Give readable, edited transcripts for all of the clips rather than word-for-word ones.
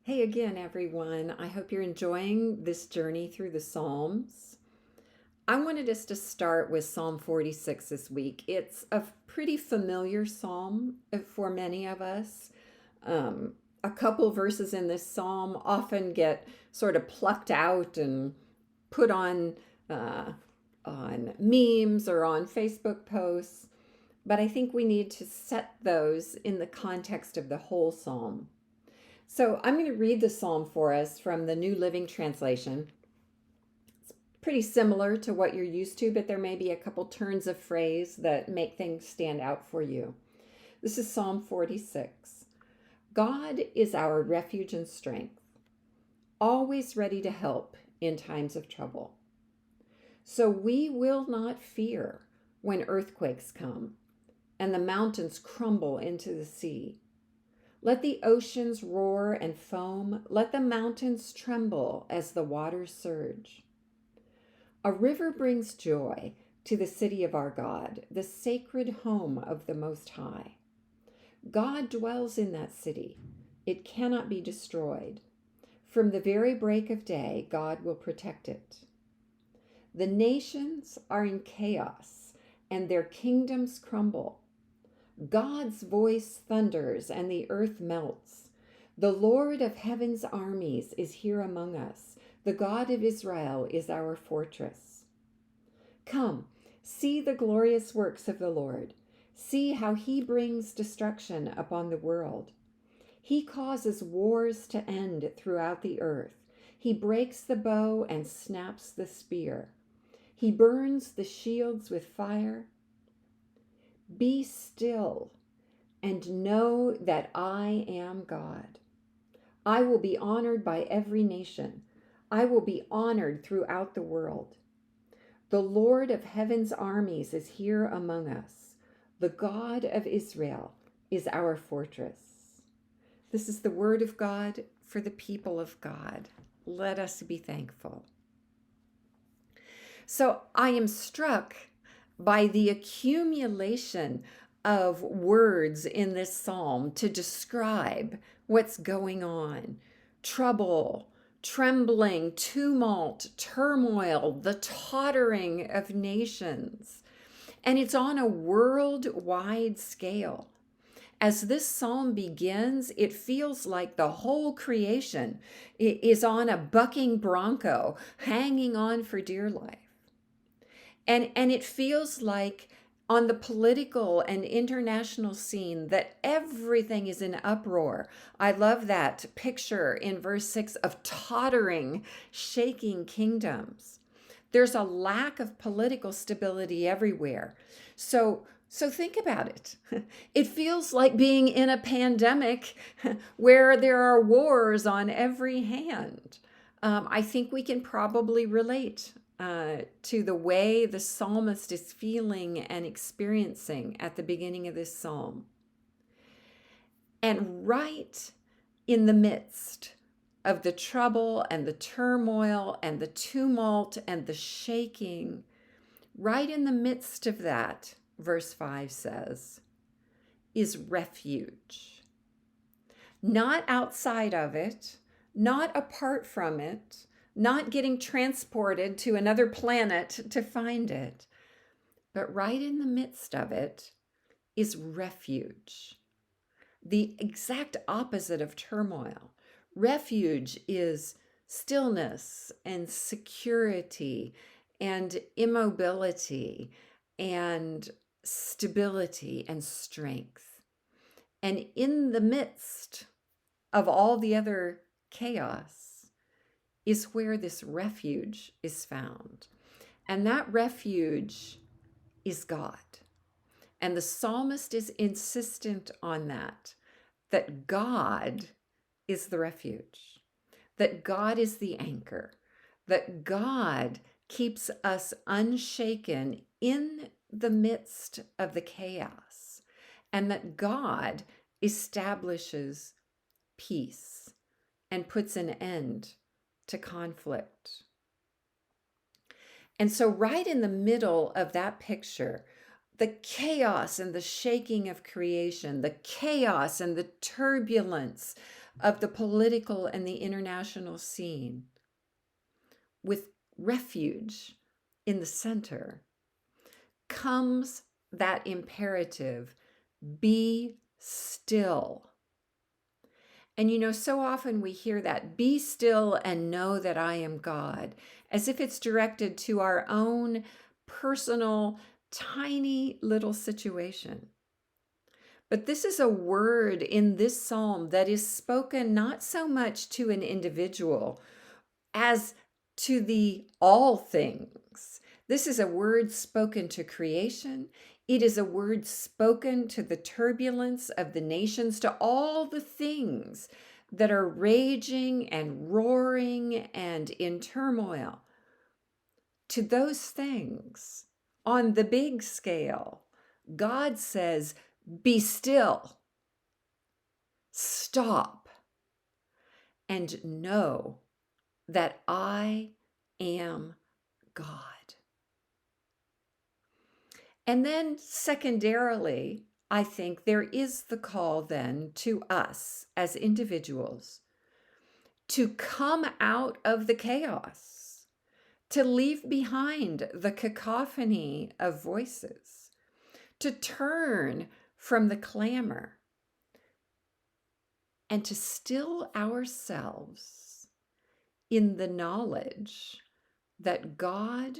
Hey again, everyone. I hope you're enjoying this journey through the Psalms. I wanted us to start with Psalm 46 this week. It's a pretty familiar psalm for many of us. Um, a couple verses in this psalm often get sort of plucked out and put uh, on memes or on Facebook posts, but I think we need to set those in the context of the whole psalm. So I'm going to read the psalm for us from the New Living Translation. It's pretty similar to what you're used to, but there may be a couple turns of phrase that make things stand out for you. This is Psalm 46. God is our refuge and strength, always ready to help in times of trouble. So we will not fear when earthquakes come and the mountains crumble into the sea. Let the oceans roar and foam. Let the mountains tremble as the waters surge. A river brings joy to the city of our God, the sacred home of the Most High. God dwells in that city. It cannot be destroyed. From the very break of day, God will protect it. The nations are in chaos, and their kingdoms crumble. God's voice thunders and the earth melts. The Lord of heaven's armies is here among us. The God of Israel is our fortress. Come, see the glorious works of the Lord. See how he brings destruction upon the world. He causes wars to end throughout the earth. He breaks the bow and snaps the spear. He burns the shields with fire. Be still and know that I am God. I will be honored by every nation. I will be honored throughout the world. The Lord of heaven's armies is here among us. The God of Israel is our fortress. This is the word of God for the people of God. Let us be thankful. So I am struck by the accumulation of words in this psalm to describe what's going on. Trouble, trembling, tumult, turmoil, the tottering of nations. And it's on a worldwide scale. As this psalm begins, it feels like the whole creation is on a bucking bronco, hanging on for dear life. And it feels like on the political and international scene that everything is in uproar. I love that picture in verse 6 of tottering, shaking kingdoms. There's a lack of political stability everywhere. So think about it. It feels like being in a pandemic where there are wars on every hand. I think we can probably relate to the way the psalmist is feeling and experiencing at the beginning of this psalm. And right in the midst of the trouble and the turmoil and the tumult and the shaking, right in the midst of that, verse 5 says, is refuge. Not outside of it, not apart from it, not getting transported to another planet to find it, but right in the midst of it is refuge. The exact opposite of turmoil. Refuge is stillness and security and immobility and stability and strength. And in the midst of all the other chaos is where this refuge is found. And that refuge is God. And the psalmist is insistent on that God is the refuge, that God is the anchor, that God keeps us unshaken in the midst of the chaos, and that God establishes peace and puts an end to conflict. And so right in the middle of that picture, the chaos and the shaking of creation, the chaos and the turbulence of the political and the international scene, with refuge in the center, comes that imperative, be still. And so often we hear that, be still and know that I am God, as if it's directed to our own personal, tiny little situation. But this is a word in this psalm that is spoken not so much to an individual as to the all things. This is a word spoken to creation. It is a word spoken to the turbulence of the nations, to all the things that are raging and roaring and in turmoil. To those things, on the big scale, God says, be still, stop, and know that I am God. And then secondarily, I think there is the call then to us as individuals to come out of the chaos, to leave behind the cacophony of voices, to turn from the clamor, and to still ourselves in the knowledge that God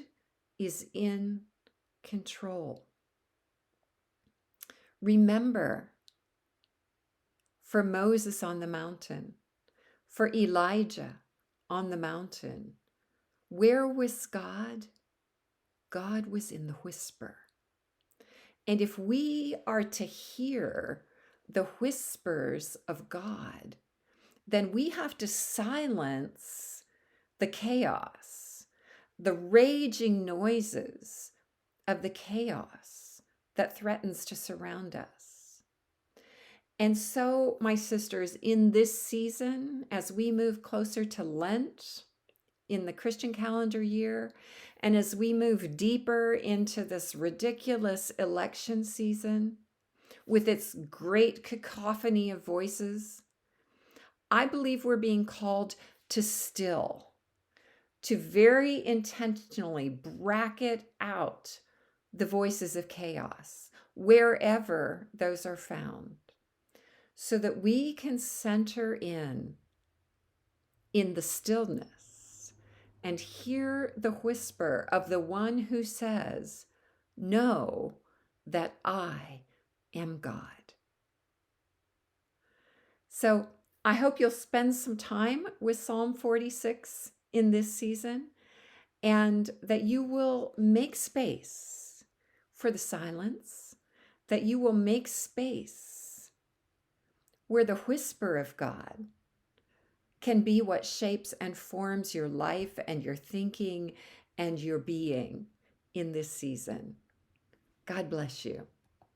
is in control. Remember, for Moses on the mountain, for Elijah on the mountain, where was God? God was in the whisper. And if we are to hear the whispers of God, then we have to silence the chaos, the raging noises of the chaos that threatens to surround us. And so, my sisters, in this season, as we move closer to Lent in the Christian calendar year, and as we move deeper into this ridiculous election season with its great cacophony of voices, I believe we're being called to still, to very intentionally bracket out the voices of chaos, wherever those are found, so that we can center in the stillness and hear the whisper of the one who says, know that I am God. So I hope you'll spend some time with Psalm 46 in this season, and that you will make space for the silence, that you will make space where the whisper of God can be what shapes and forms your life and your thinking and your being in this season. God bless you.